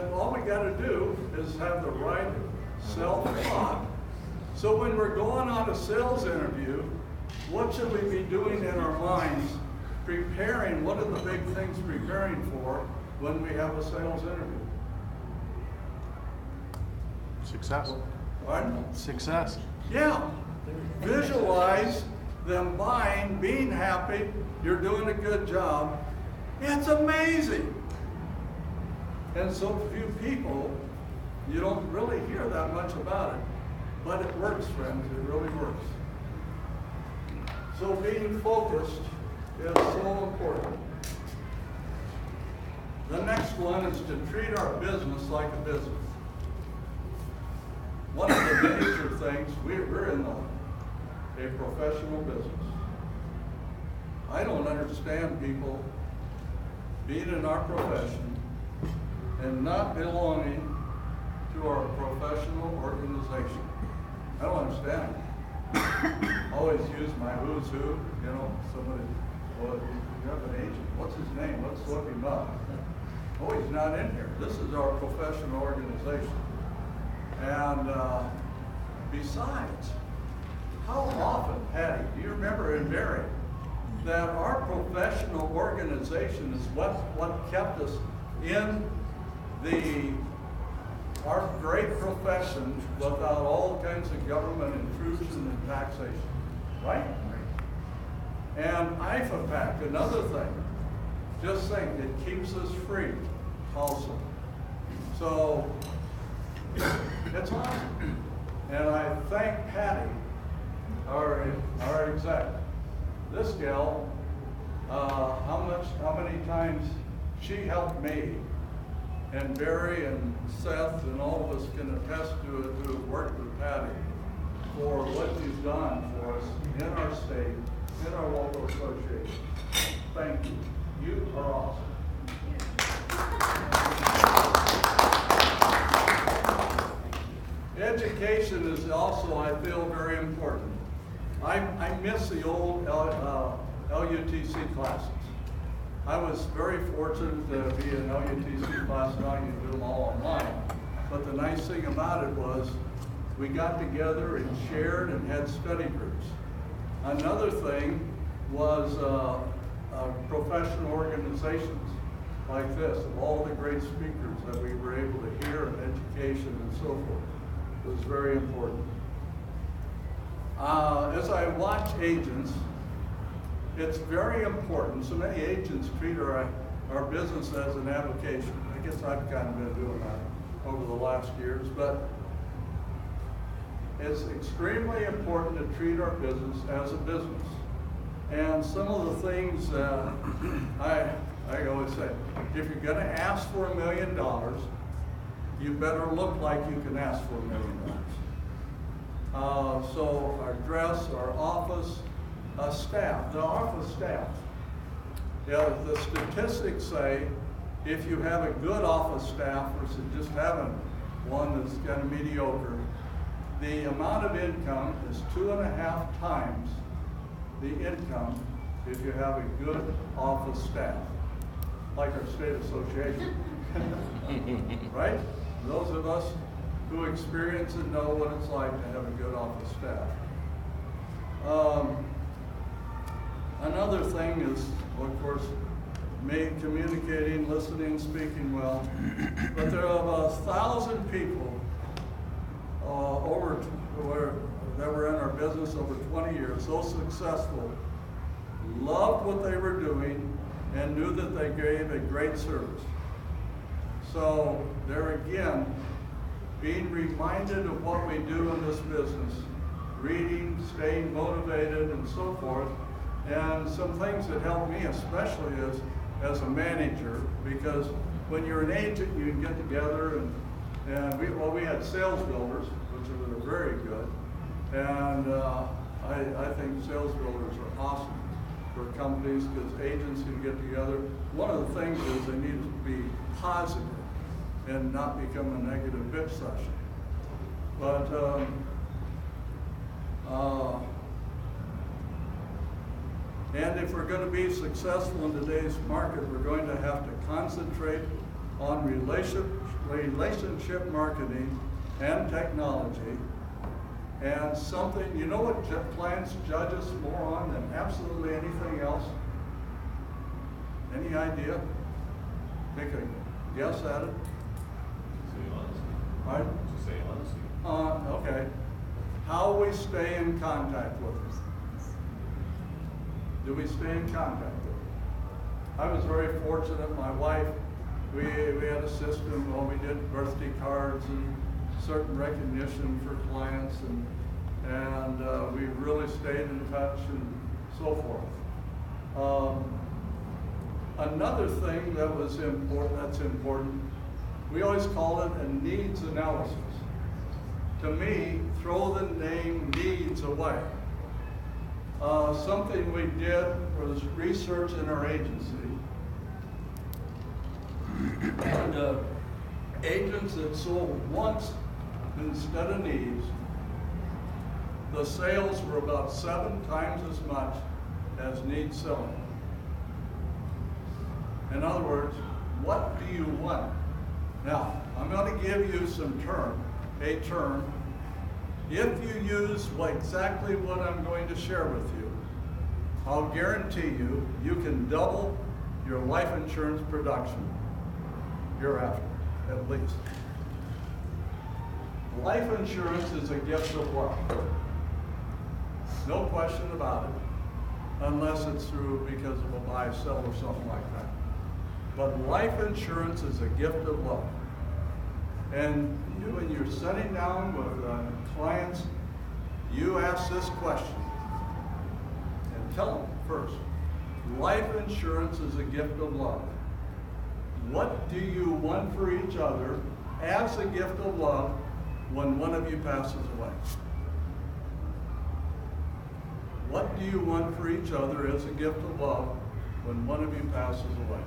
And all we got to do is have the right self-talk. So when we're going on a sales interview, what should we be doing in our minds, preparing? What are the big things preparing for when we have a sales interview? Success. Pardon? Success. Yeah. Visualize them buying, being happy, you're doing a good job. It's amazing. And so few people, you don't really hear that much about it. But it works, friends. It really works. So being focused is so important. The next one is to treat our business like a business. One of the major things, we're in a professional business. I don't understand people being in our profession and not belonging to our professional organization. I don't understand it. Always use my who's who, somebody, well, you have an agent, what's his name? Let's look him up. Oh, he's not in here. This is our professional organization. And besides, how often, Patty, do you remember in Barry, that our professional organization is what kept us in our great profession without all kinds of government intrusion and taxation, right? And IFAPAC, another thing, just think, it keeps us free also. So, it's awesome. And I thank Patty, our exec. This gal, how many times she helped me, and Barry and Seth and all of us can attest to it who have worked with Patty for what she's done for us in our state, in our local association. Thank you. You are awesome. Education is also, I feel, very important. I miss the old LUTC classes. I was very fortunate to be in LUTC class. Now you do them all online. But the nice thing about it was we got together and shared and had study groups. Another thing was professional organizations like this, of all the great speakers that we were able to hear, and education and so forth. It was very important. As I watch agents, it's very important. So many agents treat our business as an avocation. I guess I've kind of been doing that over the last years, but it's extremely important to treat our business as a business. And some of the things I always say, if you're going to ask for $1 million, you better look like you can ask for $1 million. So our dress, our office, staff, the office staff. The statistics say if you have a good office staff versus just having one that's kind of mediocre, the amount of income is 2.5 times the income if you have a good office staff, like our state association. Right? Those of us who experience and know what it's like to have a good office staff. Another thing is, of course, communicating, listening, speaking well. But there are 1,000 people that were in our business over 20 years, so successful, loved what they were doing, and knew that they gave a great service. So there again, being reminded of what we do in this business, reading, staying motivated, and so forth. And some things that help me especially as a manager, because when you're an agent, you can get together and we had sales builders, which are very good. And I think sales builders are awesome for companies because agents can get together. One of the things is they need to be positive and not become a negative bitch session. But and if we're going to be successful in today's market, we're going to have to concentrate on relationship marketing and technology, and something, you know what clients judge us more on than absolutely anything else? Any idea? Take a guess at it. Say honesty. Pardon? Just say honesty. Okay. How we stay in contact with them. Do we stay in contact with them? I was very fortunate. My wife, we had a system where we did birthday cards and certain recognition for clients, and we really stayed in touch and so forth. Another thing that was important, we always call it a needs analysis. To me, throw the name needs away. Something we did was research in our agency. And agents that sold once instead of needs, the sales were about 7 times as much as needs selling. In other words, what do you want? Now, I'm going to give you a term. If you use exactly what I'm going to share with you, I'll guarantee you, you can double your life insurance production hereafter, at least. Life insurance is a gift of love. No question about it, unless it's through because of a buy-sell or something like that. But life insurance is a gift of love. And when you're sitting down with clients, you ask this question. And tell them first, life insurance is a gift of love. What do you want for each other as a gift of love when one of you passes away? What do you want for each other as a gift of love when one of you passes away?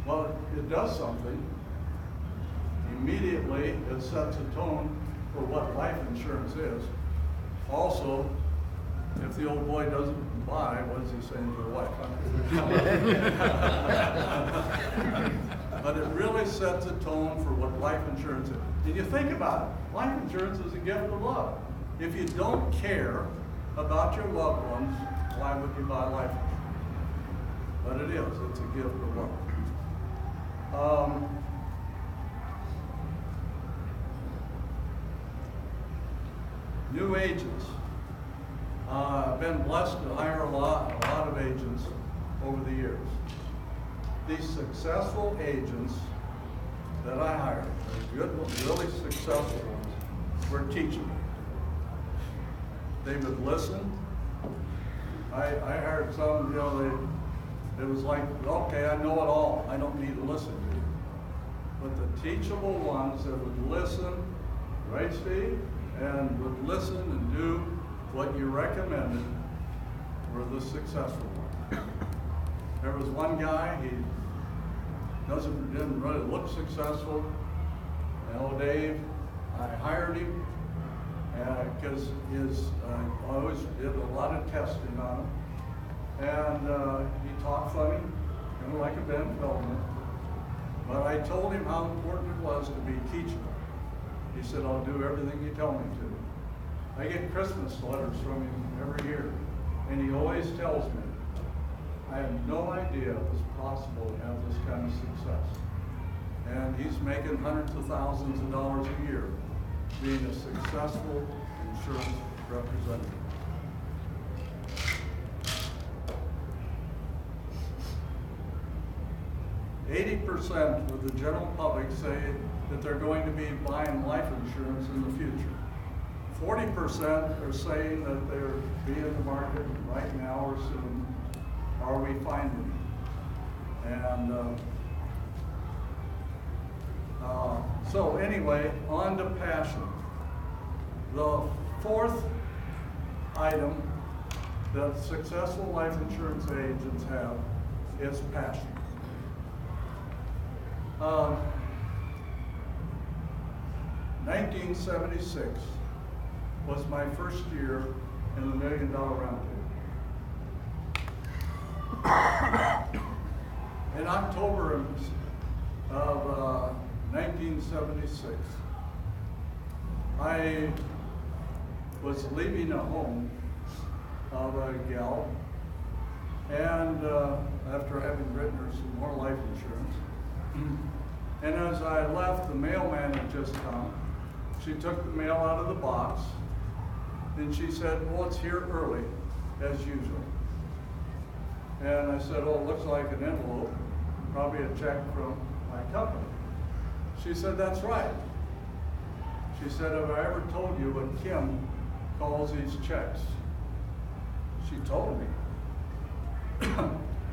Well, it does something. Immediately, it sets a tone for what life insurance is. Also, if the old boy doesn't buy, what is he saying to the wife? But it really sets a tone for what life insurance is. Did you think about it? Life insurance is a gift of love. If you don't care about your loved ones, why would you buy life insurance? But it is. It's a gift of love. New agents. I've been blessed to hire a lot of agents over the years. These successful agents that I hired, the good ones, really successful ones, were teachable. They would listen. I hired some, it was like, okay, I know it all. I don't need to listen to you. But the teachable ones that would listen, right, Steve? And would listen and do what you recommended were the successful ones. There was one guy, he didn't really look successful. Dave, I hired him because I always did a lot of testing on him. And he talked funny, kind of like a Ben Feldman. But I told him how important it was to be teachable. He said, I'll do everything you tell me to. I get Christmas letters from him every year, and he always tells me, I had no idea it was possible to have this kind of success. And he's making hundreds of thousands of dollars a year being a successful insurance representative. %% of the general public say that they're going to be buying life insurance in the future. 40% are saying that they're be in the market right now or soon. Are we finding it? And so anyway, on to passion. The fourth item that successful life insurance agents have is passion. 1976 was my first year in the $1 Million Round Table. In October of 1976. I was leaving a home of a gal, and after having written her some more life insurance, and as I left, the mailman had just come. She took the mail out of the box, and she said, "Well, it's here early, as usual." And I said, "Oh, it looks like an envelope, probably a check from my company." She said, "That's right." She said, "Have I ever told you what Kim calls these checks?" She told me.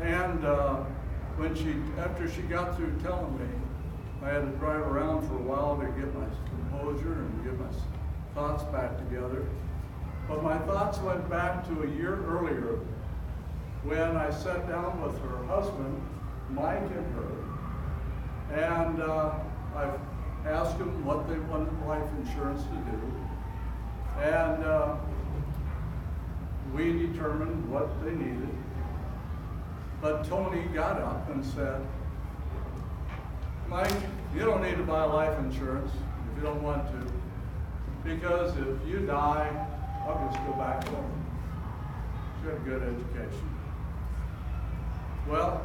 And after she got through telling me, I had to drive around for a while to get my composure and get my thoughts back together. But my thoughts went back to a year earlier when I sat down with her husband, Mike, and her, and I asked them what they wanted life insurance to do, and we determined what they needed. But Tony got up and said, "Mike, you don't need to buy life insurance if you don't want to, because if you die, I'll just go back home." She had a good education. Well,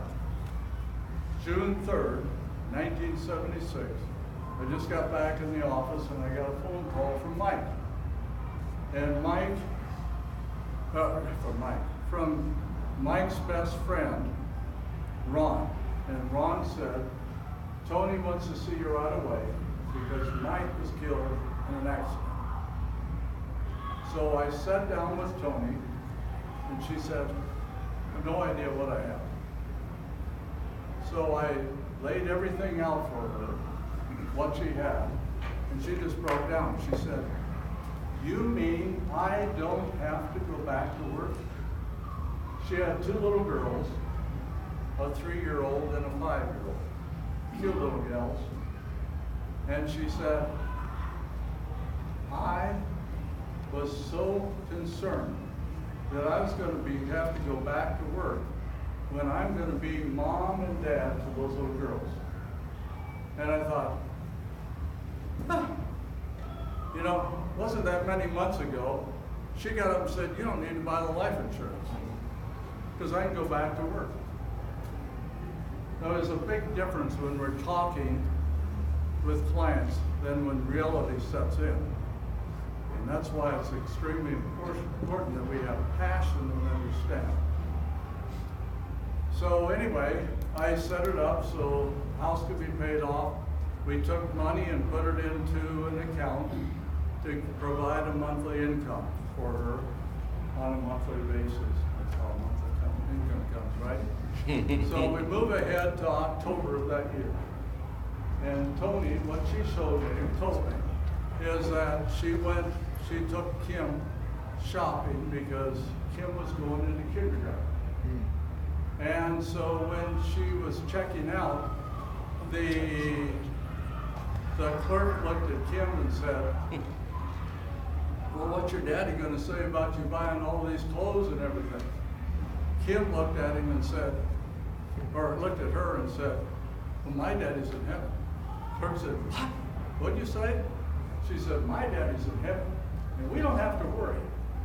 June 3rd, 1976, I just got back in the office and I got a phone call from Mike. And from Mike's best friend, Ron. And Ron said, "Tony wants to see you right away because Mike was killed in an accident." So I sat down with Tony, and she said, "I have no idea what I have." So I laid everything out for her, what she had, and she just broke down. She said, "You mean I don't have to go back to work?" She had two little girls, a 3-year-old and a 5-year-old, cute little gals. And she said, "I was so concerned that I was going to have to go back to work when I'm going to be mom and dad to those little girls." And I thought, wasn't that many months ago, she got up and said, "You don't need to buy the life insurance because I can go back to work." Now, there's a big difference when we're talking with clients than when reality sets in. And that's why it's extremely important that we have passion and understand. So anyway, I set it up so the house could be paid off. We took money and put it into an account to provide a monthly income for her on a monthly basis. That's how monthly income comes, right? So we move ahead to October of that year. And Tony, what she told me, is that she took Kim shopping because Kim was going into kindergarten. And so when she was checking out, the clerk looked at Kim and said, "Well, what's your daddy going to say about you buying all these clothes and everything?" Kim looked at him and said, or looked at her and said, "Well, my daddy's in heaven." Clerk said, "What? What'd you say?" She said, "My daddy's in heaven, and we don't have to worry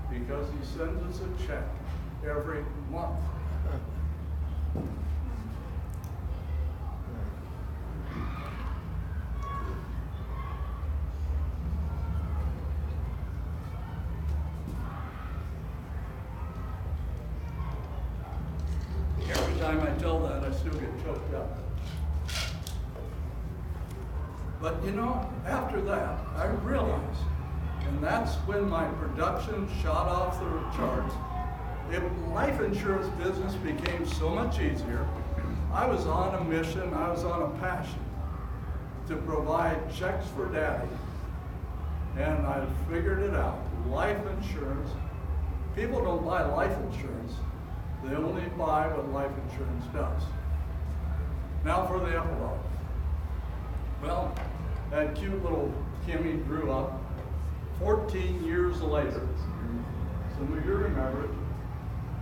because he sends us a check every month." Every time I tell that, I still get choked up. But after that, I realized, and that's when my production shot off the charts. The life insurance business became so much easier. I was on a mission, I was on a passion to provide checks for daddy. And I figured it out. Life insurance, people don't buy life insurance. They only buy what life insurance does. Now for the epilogue. Well, that cute little Kimmy grew up 14 years later. Some of you remember it.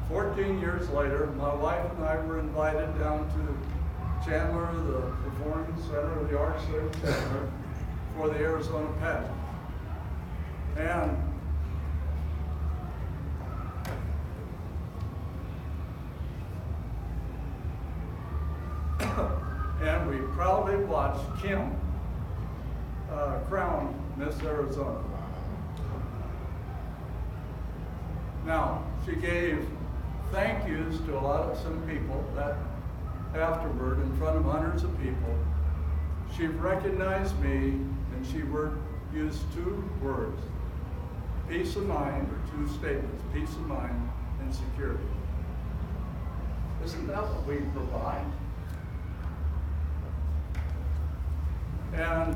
14 years later, my wife and I were invited down to Chandler, the Performance Center, the Arts Center, Chandler, for the Arizona pageant. And we proudly watched Kim crown Miss Arizona. Now, she gave thank yous to some people that afterward, in front of hundreds of people. She recognized me, and she used two words: peace of mind, or two statements: peace of mind and security. Isn't that what we provide? And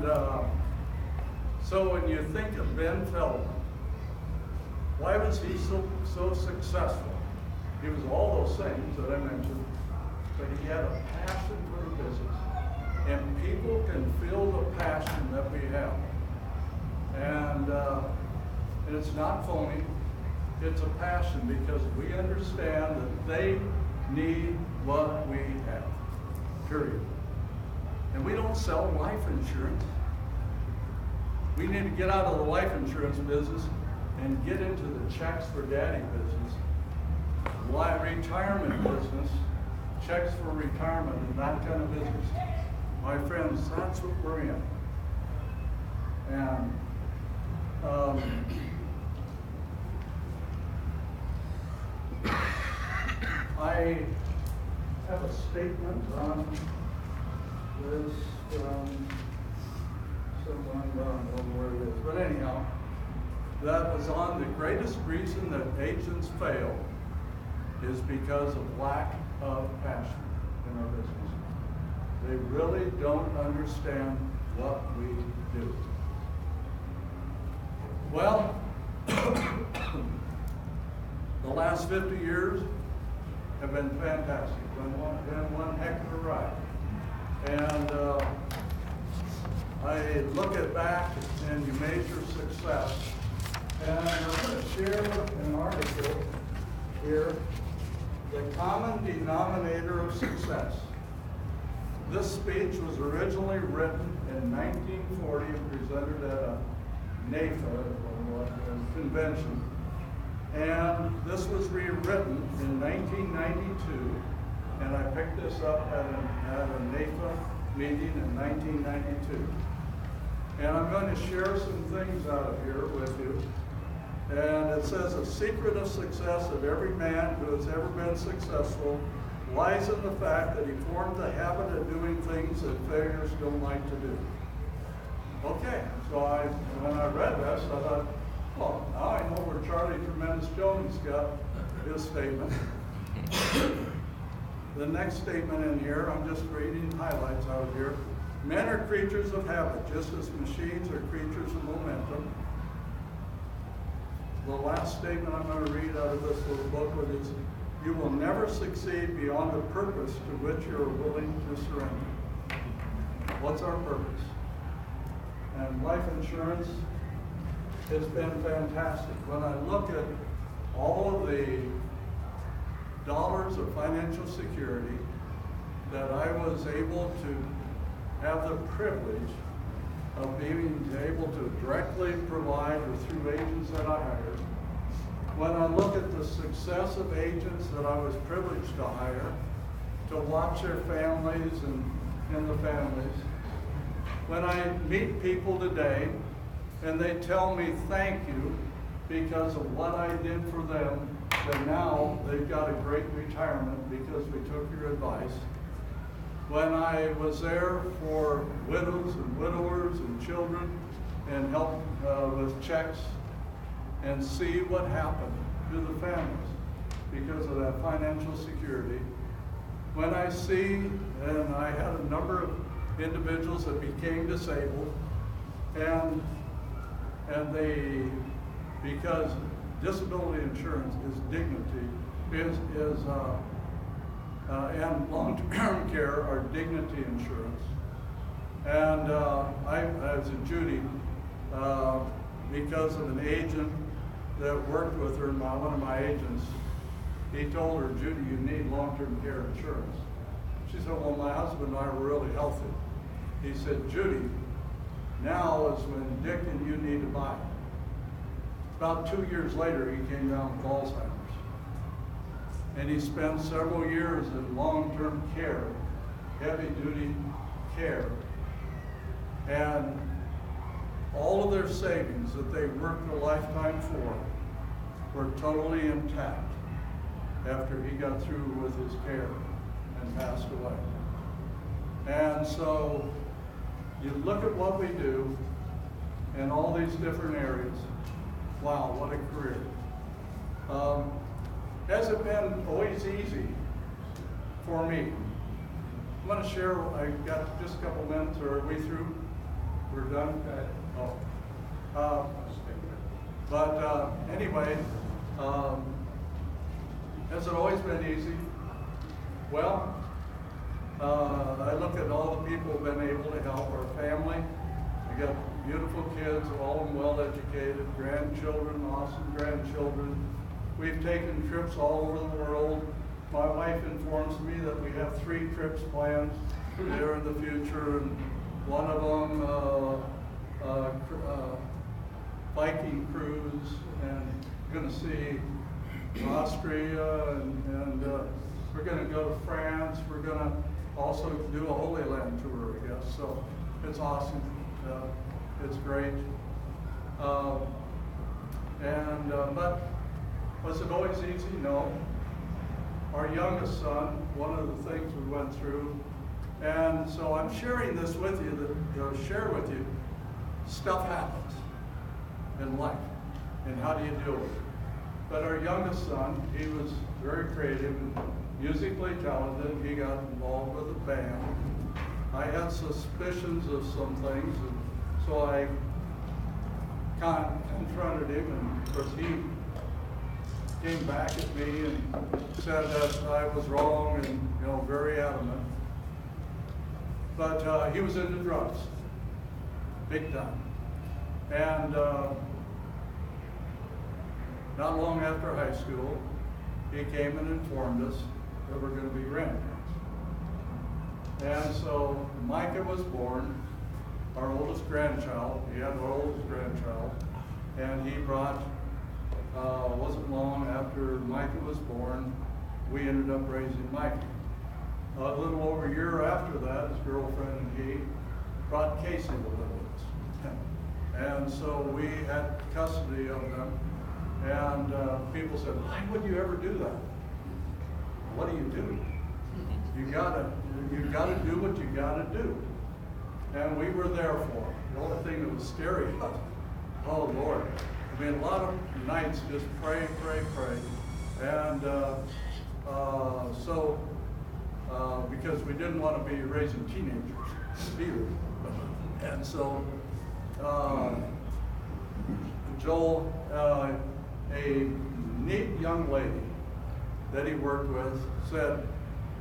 so when you think of Ben Feldman, why was he so successful? He was all those things that I mentioned, but he had a passion for the business. And people can feel the passion that we have. And it's not phony, it's a passion because we understand that they need what we have, period. And we don't sell life insurance. We need to get out of the life insurance business and get into the checks for daddy business, retirement business, checks for retirement, and that kind of business. My friends, that's what we're in. And I have a statement on this from someone, I don't know where it is, but anyhow, that was on the greatest reason that agents fail is because of lack of passion in our business. They really don't understand what we do. Well, the last 50 years have been fantastic. Been one heck of a ride. And I look at back and you measure success. And I'm going to share an article here, The Common Denominator of Success. This speech was originally written in 1940 and presented at a NAFA convention. And this was rewritten in 1992, and I picked this up at a NAFA meeting in 1992. And I'm going to share some things out of here with you. And it says, a secret of success of every man who has ever been successful lies in the fact that he formed the habit of doing things that failures don't like to do. Okay, so when I read this, I thought, well, now I know where Charlie Tremendous Jones got his statement. The next statement in here, I'm just reading highlights out of here. Men are creatures of habit, just as machines are creatures of momentum. The last statement I'm going to read out of this little booklet is, you will never succeed beyond the purpose to which you are willing to surrender. What's our purpose? And life insurance has been fantastic. When I look at all of the dollars of financial security that I was able to have the privilege of being able to directly provide or through agents that I hired, when I look at the success of agents that I was privileged to hire, to watch their families and the families, when I meet people today and they tell me thank you because of what I did for them, that now they've got a great retirement because we took your advice. When I was there for widows and widowers and children and helped with checks and see what happened to the families because of that financial security. When I see, and I had a number of individuals that became disabled, and they, because disability insurance is dignity, and long-term care are dignity insurance. And I was a Judy because of an agent that worked with her, one of my agents. He told her, Judy, you need long-term care insurance. She said, well, my husband and I were really healthy. He said, Judy, now is when Dick and you need to buy. About 2 years later, he came down with Alzheimer's. And he spent several years in long-term care, heavy-duty care. And all of their savings that they worked a lifetime for were totally intact after he got through with his care and passed away. And so you look at what we do in all these different areas. Wow, what a career. Hasn't been always easy for me. I'm going to share, I got just a couple minutes, or are we through? We're done? Oh. Anyway, has it always been easy? Well, I look at all the people who've been able to help our family. We got beautiful kids, all of them well-educated, grandchildren, awesome grandchildren. We've taken trips all over the world. My wife informs me that we have 3 trips planned there in the future, and one of them Viking cruise, and going to see Austria, and we're going to go to France. We're going to also do a Holy Land tour, I guess. So it's awesome. It's great. But was it always easy? No. Our youngest son, one of the things we went through, and so I'm sharing this with you to share with you, stuff happens in life, and how do you deal with it? But our youngest son, he was very creative and musically talented. He got involved with a band. I had suspicions of some things, and so I confronted him, and of course he came back at me and said that I was wrong, and very adamant. But he was into drugs, big time. And not long after high school, he came and informed us that we're going to be grandparents. And so Micah was born, our oldest grandchild. He had our oldest grandchild, and he brought, wasn't long after Micah was born, we ended up raising Micah. A little over a year after that, his girlfriend and he brought Casey to live with us. And so we had custody of them. And people said, why would you ever do that? What do? You gotta do what you gotta do. And we were there for him. The only thing that was scary was, oh Lord. I mean, a lot of nights just pray. And because we didn't want to be raising teenagers either. And so Joel, a neat young lady that he worked with, said,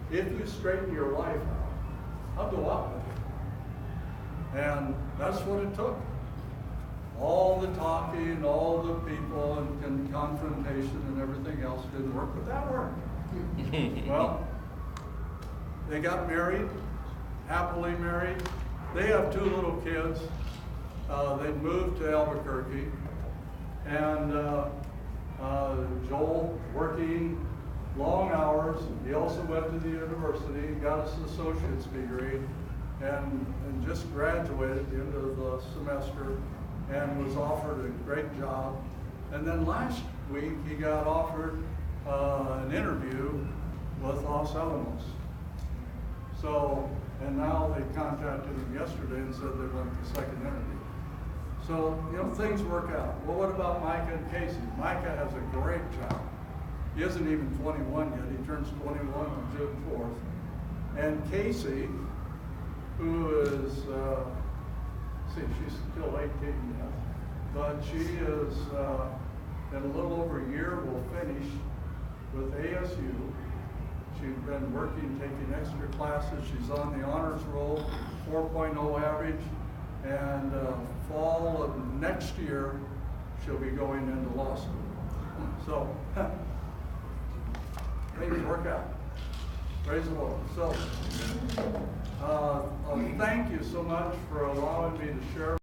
if you straighten your life out, I'll go out with you. And that's what it took. All the talking, all the people, and confrontation and everything else didn't work, but that worked. Well, they got married, happily married. They have 2 little kids. They moved to Albuquerque, and Joel working long hours. He also went to the university, got his associate's degree, and just graduated at the end of the semester, and was offered a great job. And then last week, he got offered an interview with Los Alamos. So, and now they contacted him yesterday and said they went the second interview. So, things work out. Well, what about Micah and Casey? Micah has a great job. He isn't even 21 yet. He turns 21 on June 4th. And Casey, who is, she's still 18 yet, but she is, in a little over a year, will finish with ASU. She's been working, taking extra classes. She's on the honors roll, 4.0 average, and fall of next year, she'll be going into law school. So, things work out. Praise the Lord. So, thank you so much for allowing me to share